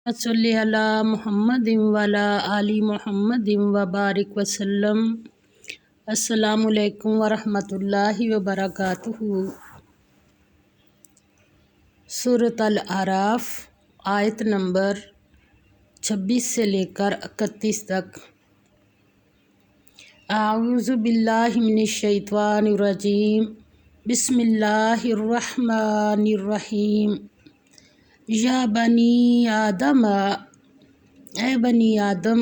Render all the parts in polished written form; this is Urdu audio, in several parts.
صلی علی محمد وعلی آل محمد وبارک وسلم۔ السلام علیکم ورحمۃ اللہ وبرکاتہ۔ سورۃ الاعراف آیت نمبر 26 سے لے کر 31 تک۔ اعوذ باللہ من الشیطان الرجیم، بسم اللہ الرحمن الرحیم۔ یا بنی آدم، اے بنی آدم،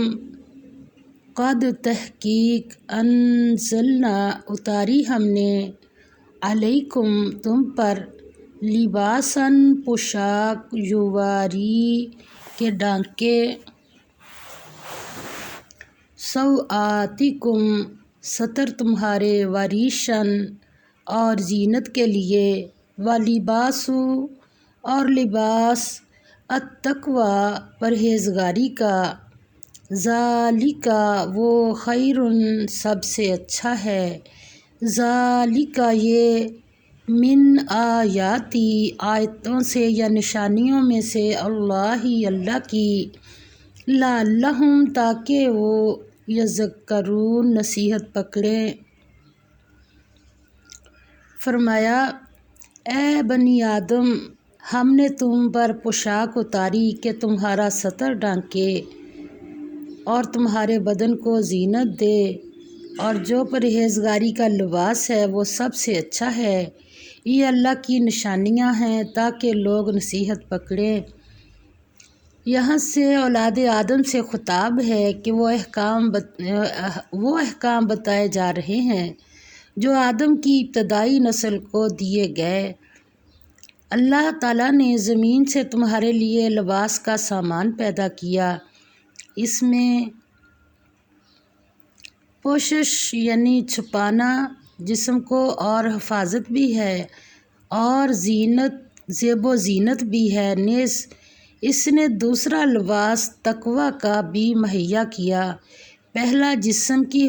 قد تحقیق انزلنا اتاری ہم نے، علیکم تم پر، لباساً پوشاک، یواری کے ڈھانکے، سوآتکم ستر تمہارے، وریشاً اور زینت کے لیے، ولباسو اور لباس، التقویٰ پرہیزگاری کا، ذالک وہ خیر سب سے اچھا ہے، ذالک یہ، من آیاتی آیتوں سے یا نشانیوں میں سے، اللہ کی، لعلہم تاکہ وہ، یذکرون نصیحت پکڑیں۔ فرمایا، اے بنی آدم، ہم نے تم پر پوشاک اتاری کہ تمہارا ستر ڈھانکے اور تمہارے بدن کو زینت دے، اور جو پرہیزگاری کا لباس ہے وہ سب سے اچھا ہے۔ یہ اللہ کی نشانیاں ہیں تاکہ لوگ نصیحت پکڑیں۔ یہاں سے اولاد آدم سے خطاب ہے کہ وہ احکام بتائے جا رہے ہیں جو آدم کی ابتدائی نسل کو دیے گئے۔ اللہ تعالیٰ نے زمین سے تمہارے لیے لباس کا سامان پیدا کیا، اس میں پوشش یعنی چھپانا جسم کو اور حفاظت بھی ہے، اور زیب و زینت بھی ہے، نیز اس نے دوسرا لباس تقویٰ کا بھی مہیا کیا۔ پہلا جسم کی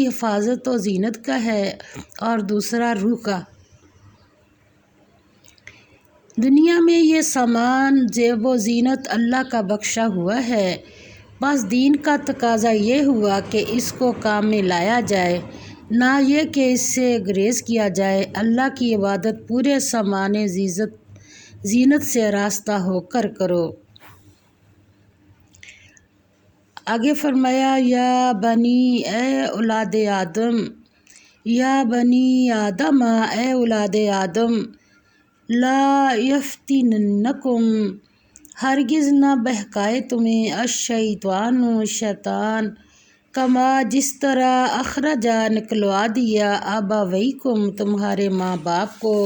حفاظت و زینت کا ہے، اور دوسرا روح کا۔ دنیا میں یہ سامان زیب و زینت اللہ کا بخشا ہوا ہے، بس دین کا تقاضا یہ ہوا کہ اس کو کام میں لایا جائے، نہ یہ کہ اس سے گریز کیا جائے۔ اللہ کی عبادت پورے سامان زینت سے آراستہ ہو کر کرو۔ آگے فرمایا، یا بنی، اے اولاد آدم، یا بنی آدم، اے اولاد آدم، لا یفتننکم ہرگز نہ بہکائے تمہیں، الشیطان شیطان، کما جس طرح اخرجا نکلوا دیا، ابویکم تمہارے ماں باپ کو،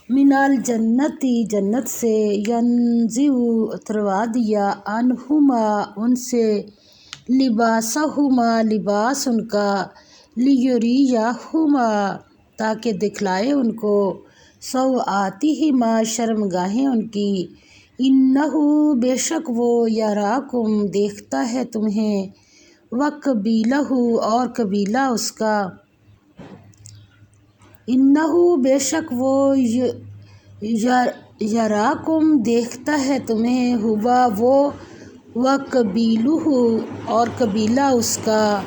من الجنت جنت سے، ینزع اتروا دیا، عنہما ان سے، لباسہما لباس ان کا، لیریہما تاکہ دکھلائے ان کو، سوآتہما شرمگاہیں ان کی، انہ بے شک وہ، یراکم دیکھتا ہے تمہیں، وقبیلہ اور قبیلہ اس کا، انہ بے شک وہ، یراکم دیکھتا ہے تمہیں، ہوا وہ، وقبیلہ اور قبیلہ اس کا،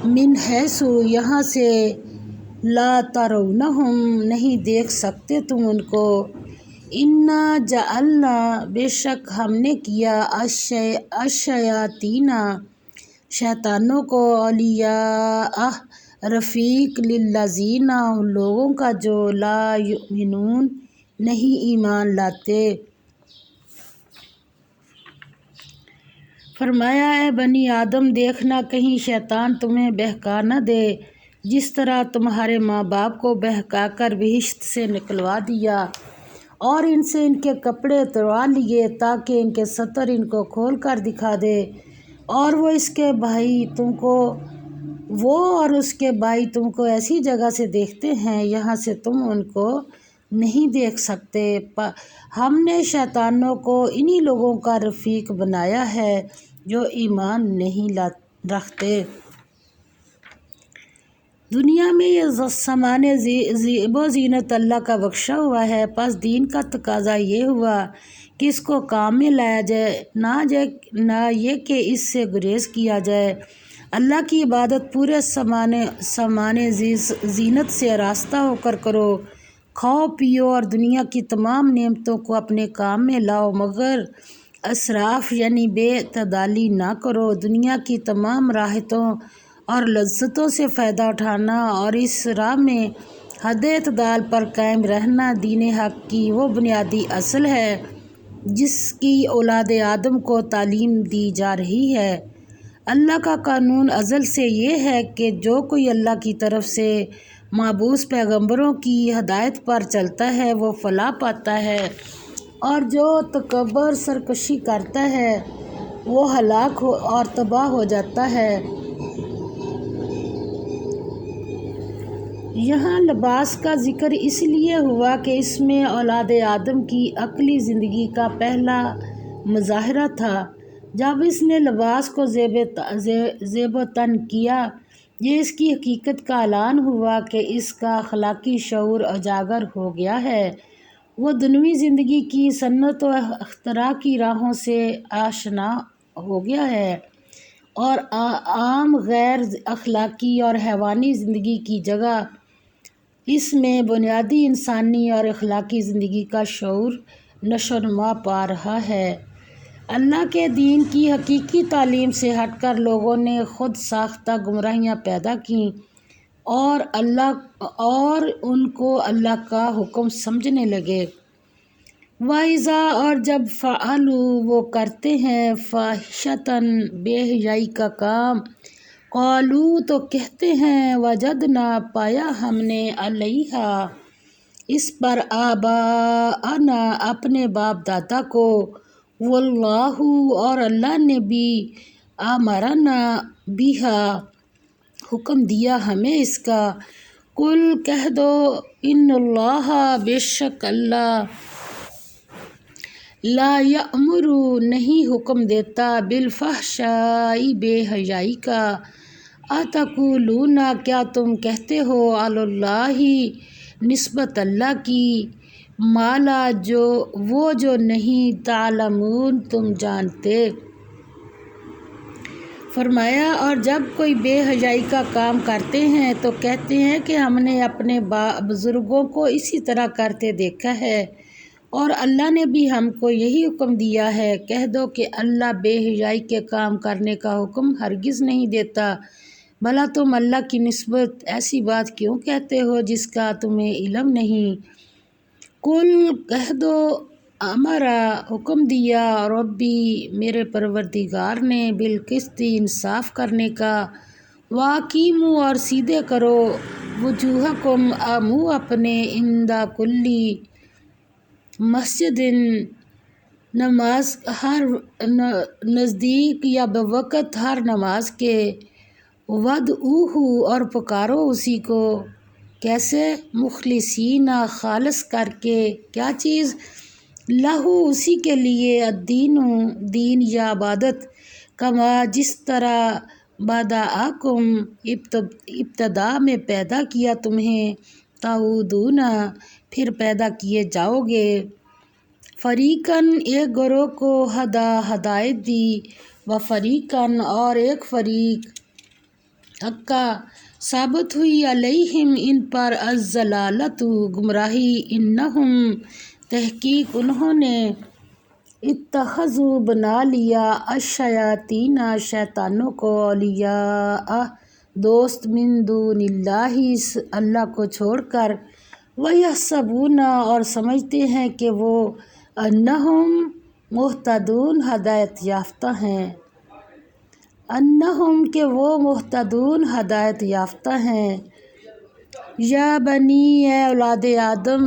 من حیث یہاں سے، لا ترونہم نہیں دیکھ سکتے تم ان کو، انا جعلنا بے شک ہم نے کیا، الشیاطین شیطانوں کو، اولیاء رفیق، للذین ان لوگوں کا جو، لا یؤمنون نہیں ایمان لاتے۔ فرمایا، اے بنی آدم، دیکھنا کہیں شیطان تمہیں بہکا نہ دے، جس طرح تمہارے ماں باپ کو بہکا کر بہشت سے نکلوا دیا، اور ان سے ان کے کپڑے اتروا لیے تاکہ ان کے ستر ان کو کھول کر دکھا دے، اور وہ اور اس کے بھائی تم کو ایسی جگہ سے دیکھتے ہیں جہاں سے تم ان کو نہیں دیکھ سکتے۔ ہم نے شیطانوں کو انہی لوگوں کا رفیق بنایا ہے جو ایمان نہیں رکھتے۔ دنیا میں یہ سامان زیب و زینت اللہ کا بخشا ہوا ہے، پس دین کا تقاضا یہ ہوا کہ اس کو کام میں لایا جائے، نہ یہ کہ اس سے گریز کیا جائے۔ اللہ کی عبادت پورے سامان زینت سے آراستہ ہو کر کرو، کھاؤ پیو اور دنیا کی تمام نعمتوں کو اپنے کام میں لاؤ، مگر اسراف یعنی بے اعتدالی نہ کرو۔ دنیا کی تمام راحتوں اور لذتوں سے فائدہ اٹھانا اور اس راہ میں حد اعتدال پر قائم رہنا دین حق کی وہ بنیادی اصل ہے جس کی اولاد آدم کو تعلیم دی جا رہی ہے۔ اللہ کا قانون ازل سے یہ ہے کہ جو کوئی اللہ کی طرف سے مبعوث پیغمبروں کی ہدایت پر چلتا ہے وہ فلاح پاتا ہے، اور جو تکبر سرکشی کرتا ہے وہ ہلاک اور تباہ ہو جاتا ہے۔ یہاں لباس کا ذکر اس لیے ہوا کہ اس میں اولاد آدم کی عقلی زندگی کا پہلا مظاہرہ تھا۔ جب اس نے لباس کو زیب و تن کیا، یہ اس کی حقیقت کا اعلان ہوا کہ اس کا اخلاقی شعور اجاگر ہو گیا ہے، وہ دنیوی زندگی کی صنعت و اختراع کی راہوں سے آشنا ہو گیا ہے اور عام غیر اخلاقی اور حیوانی زندگی کی جگہ اس میں بنیادی انسانی اور اخلاقی زندگی کا شعور نشو و نما پا رہا ہے۔ اللہ کے دین کی حقیقی تعلیم سے ہٹ کر لوگوں نے خود ساختہ گمراہیاں پیدا کیں اور ان کو اللہ کا حکم سمجھنے لگے۔ وَإِذَا اور جب فعلوا وہ کرتے ہیں فاحشةً بے حیائی کا کام، قالوا تو کہتے ہیں وجدنا پایا ہم نے علیہا اس پر آباءنا اپنے باپ دادا کو، واللہ اور اللہ نے بھی امرنا بہا حکم دیا ہمیں اس کا۔ قل کہہ دو ان اللہ بے شک اللہ لا یأمر نہیں حکم دیتا بالفحشاء بے حیائی کا، اتقولون کیا تم کہتے ہو علی اللہ نسبت اللہ کی، ما لا جو نہیں تعلمون تم جانتے۔ فرمایا اور جب کوئی بے حیائی کا کام کرتے ہیں تو کہتے ہیں کہ ہم نے اپنے بزرگوں کو اسی طرح کرتے دیکھا ہے اور اللہ نے بھی ہم کو یہی حکم دیا ہے۔ کہہ دو کہ اللہ بے حیائی کے کام کرنے کا حکم ہرگز نہیں دیتا، بھلا تم اللہ کی نسبت ایسی بات کیوں کہتے ہو جس کا تمہیں علم نہیں۔ قل کہہ دو امرا حکم دیا ربی میرے پروردگار نے بالقسط انصاف کرنے کا، واقیموا اور سیدھے کرو وجوہکم منہ اپنے عند کلی مسجد نماز ہر نزدیک یا بوقت ہر نماز کے، ودعوہ اور پکارو اسی کو، کیسے مخلصین خالص کر کے، کیا چیز لہو اسی کے لیے، الدین دین یا عبادت، کما جس طرح بدأکم ابتدا میں پیدا کیا تمہیں، تعودون پھر پیدا کیے جاؤ گے۔ فریقاً ایک گروہ کو ہدایت دی، و فریقاً اور ایک فریق حقا ثابت ہوئی علیہم ان پر الضلالۃ گمراہی، انہم تحقیق انہوں نے اتخذوا بنا لیا الشیاطین شیطانوں کو اولیاء دوست من دون اللہ اللہ کو چھوڑ کر، ویحسبون اور سمجھتے ہیں کہ وہ انہم مہتدون ہدایت یافتہ ہیں، انہم کہ وہ مہتدون ہدایت یافتہ ہیں۔ یا بنی اے اولاد آدم،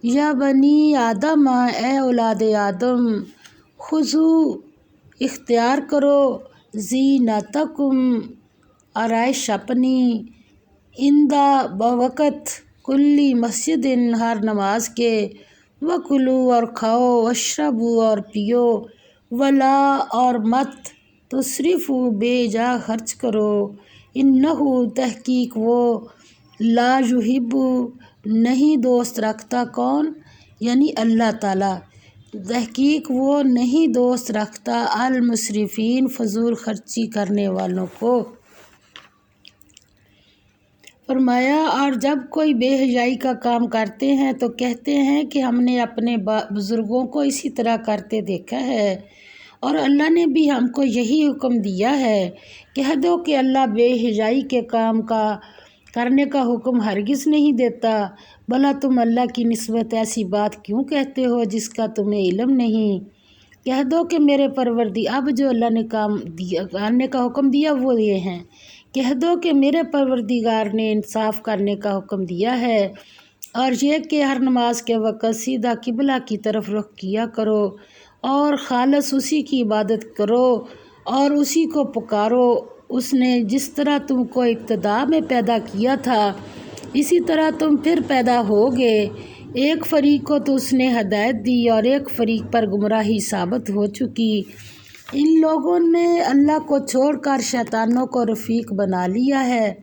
یا بنی آدم اے اولاد آدم، خذوا اختیار کرو زینتکم آرائش اپنی، عند بوقت کلی مسجد ہر نماز کے، وکلوا اور کھاؤ، واشربوا اور پیو، ولا اور مت تسرفوا بے جا خرچ کرو، انہو تحقیق وہ لا یحب نہیں دوست رکھتا، کون؟ یعنی اللہ تعالیٰ، تحقیق وہ نہیں دوست رکھتا المسرفین فضول خرچی کرنے والوں کو۔ فرمایا اور جب کوئی بے حیائی کا کام کرتے ہیں تو کہتے ہیں کہ ہم نے اپنے بزرگوں کو اسی طرح کرتے دیکھا ہے اور اللہ نے بھی ہم کو یہی حکم دیا ہے۔ کہہ دو کہ اللہ بے حیائی کے کام کرنے کا حکم ہرگز نہیں دیتا، بھلا تم اللہ کی نسبت ایسی بات کیوں کہتے ہو جس کا تمہیں علم نہیں؟ کہہ دو کہ میرے اب جو اللہ نے کام کرنے کا حکم دیا وہ یہ ہیں، کہہ دو کہ میرے پروردگار نے انصاف کرنے کا حکم دیا ہے اور یہ کہ ہر نماز کے وقت سیدھا قبلہ کی طرف رخ کیا کرو اور خالص اسی کی عبادت کرو اور اسی کو پکارو۔ اس نے جس طرح تم کو ابتدا میں پیدا کیا تھا اسی طرح تم پھر پیدا ہوگے۔ ایک فریق کو تو اس نے ہدایت دی اور ایک فریق پر گمراہی ثابت ہو چکی۔ ان لوگوں نے اللہ کو چھوڑ کر شیطانوں کو رفیق بنا لیا ہے،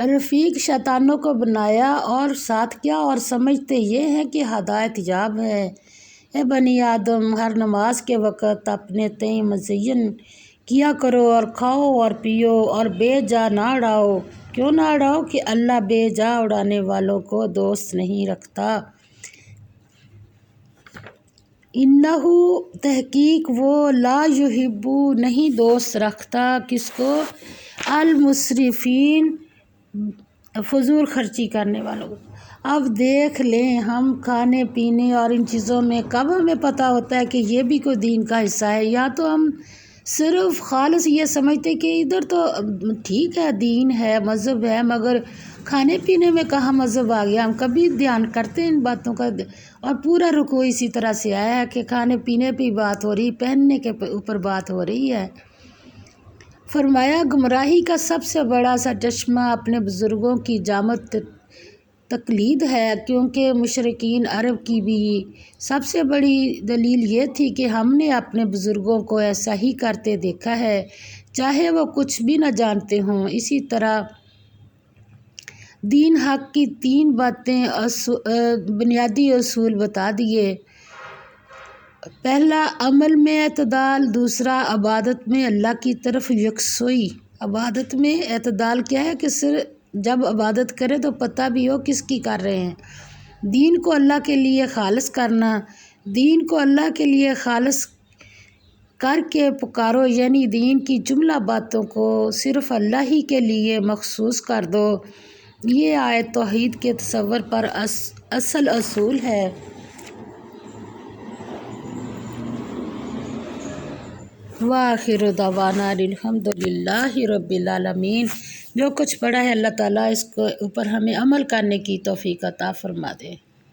رفیق شیطانوں کو بنایا اور ساتھ کیا، اور سمجھتے یہ ہیں کہ ہدایت یاب ہے۔ اے بنی آدم، ہر نماز کے وقت اپنے تئیں مزین کیا کرو اور کھاؤ اور پیو اور بے جا نہ اڑاؤ۔ کیوں نہ اڑاؤ کہ اللہ بے جا اڑانے والوں کو دوست نہیں رکھتا۔ انہو تحقیق وہ لا یحب نہیں دوست رکھتا، کس کو؟ المسرفین فضول خرچی کرنے والوں کو۔ اب دیکھ لیں ہم کھانے پینے اور ان چیزوں میں کب ہمیں پتہ ہوتا ہے کہ یہ بھی کوئی دین کا حصہ ہے، یا تو ہم صرف خالص یہ سمجھتے کہ ادھر تو ٹھیک ہے دین ہے مذہب ہے، مگر کھانے پینے میں کہاں مذہب آ گیا؟ ہم کبھی دھیان کرتے ہیں ان باتوں کا؟ اور پورا رکوع اسی طرح سے آیا ہے کہ کھانے پینے پہ بات ہو رہی، پہننے کے اوپر بات ہو رہی ہے۔ فرمایا گمراہی کا سب سے بڑا سا چشمہ اپنے بزرگوں کی جامد تقلید ہے، کیونکہ مشرکین عرب کی بھی سب سے بڑی دلیل یہ تھی کہ ہم نے اپنے بزرگوں کو ایسا ہی کرتے دیکھا ہے چاہے وہ کچھ بھی نہ جانتے ہوں۔ اسی طرح دین حق کی 3 باتیں بنیادی اصول بتا دیے۔ پہلا عمل میں اعتدال، دوسرا عبادت میں اللہ کی طرف یکسوئی۔ عبادت میں اعتدال کیا ہے کہ صرف جب عبادت کرے تو پتہ بھی ہو کس کی کر رہے ہیں۔ دین کو اللہ کے لیے خالص کرنا، دین کو اللہ کے لیے خالص کر کے پکارو، یعنی دین کی جملہ باتوں کو صرف اللہ ہی کے لیے مخصوص کر دو۔ یہ آیت توحید کے تصور پر اصل اصول ہے۔ وآخر دعوانا الحمد للہ رب العالمین۔ جو کچھ پڑھا ہے اللہ تعالیٰ اس کے اوپر ہمیں عمل کرنے کی توفیق عطا فرما دے۔